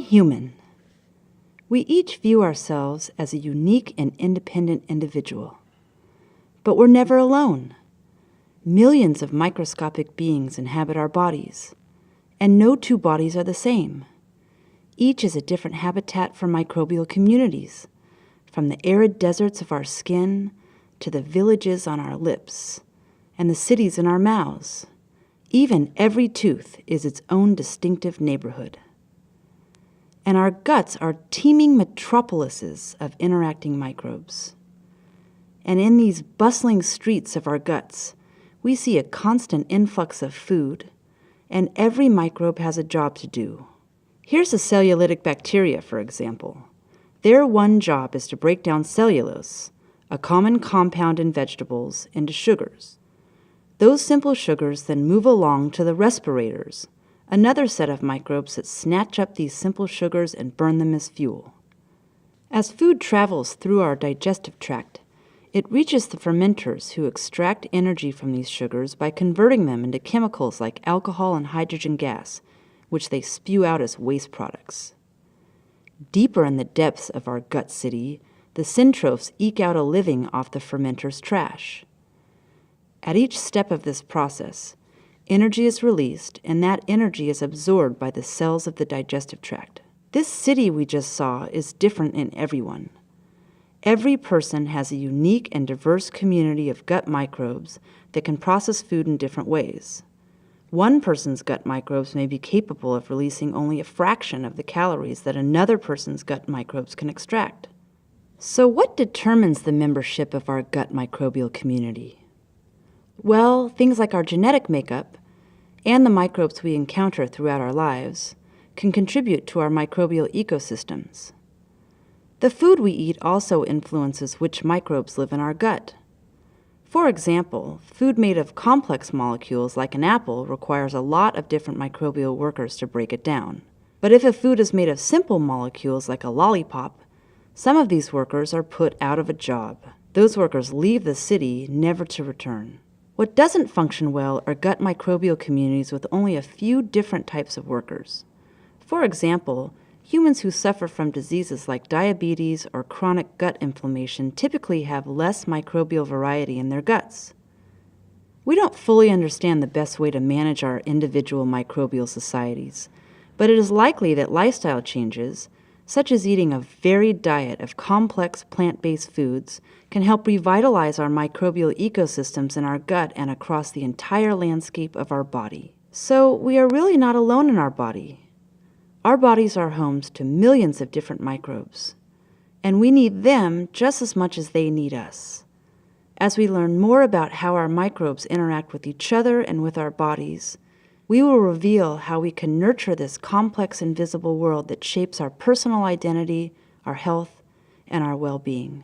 human. We each view ourselves as a unique and independent individual. But we're never alone. Millions of microscopic beings inhabit our bodies, and no two bodies are the same. Each is a different habitat for microbial communities, from the arid deserts of our skin to the villages on our lips and the cities in our mouths. Even every tooth is its own distinctive neighborhood. And our guts are teeming metropolises of interacting microbes. And in these bustling streets of our guts, we see a constant influx of food, and every microbe has a job to do. Here's a cellulitic bacteria, for example. Their one job is to break down cellulose, a common compound in vegetables, into sugars. Those simple sugars then move along to the respirators, another set of microbes that snatch up these simple sugars and burn them as fuel. As food travels through our digestive tract, it reaches the fermenters who extract energy from these sugars by converting them into chemicals like alcohol and hydrogen gas, which they spew out as waste products. Deeper in the depths of our gut city, the syntrophs eke out a living off the fermenter's trash. At each step of this process, energy is released, and that energy is absorbed by the cells of the digestive tract. This city we just saw is different in everyone. Every person has a unique and diverse community of gut microbes that can process food in different ways. One person's gut microbes may be capable of releasing only a fraction of the calories that another person's gut microbes can extract. So what determines the membership of our gut microbial community? Well, things like our genetic makeup and the microbes we encounter throughout our lives can contribute to our microbial ecosystems. The food we eat also influences which microbes live in our gut. For example, food made of complex molecules like an apple requires a lot of different microbial workers to break it down. But if a food is made of simple molecules like a lollipop, some of these workers are put out of a job. Those workers leave the city, never to return. What doesn't function well are gut microbial communities with only a few different types of workers. For example, humans who suffer from diseases like diabetes or chronic gut inflammation typically have less microbial variety in their guts. We don't fully understand the best way to manage our individual microbial societies, but it is likely that lifestyle changes, such as eating a varied diet of complex plant-based foods, can help revitalize our microbial ecosystems in our gut and across the entire landscape of our body. So we are really not alone in our body. Our bodies are homes to millions of different microbes, and we need them just as much as they need us. As we learn more about how our microbes interact with each other and with our bodies, we will reveal how we can nurture this complex invisible world that shapes our personal identity, our health, and our well-being.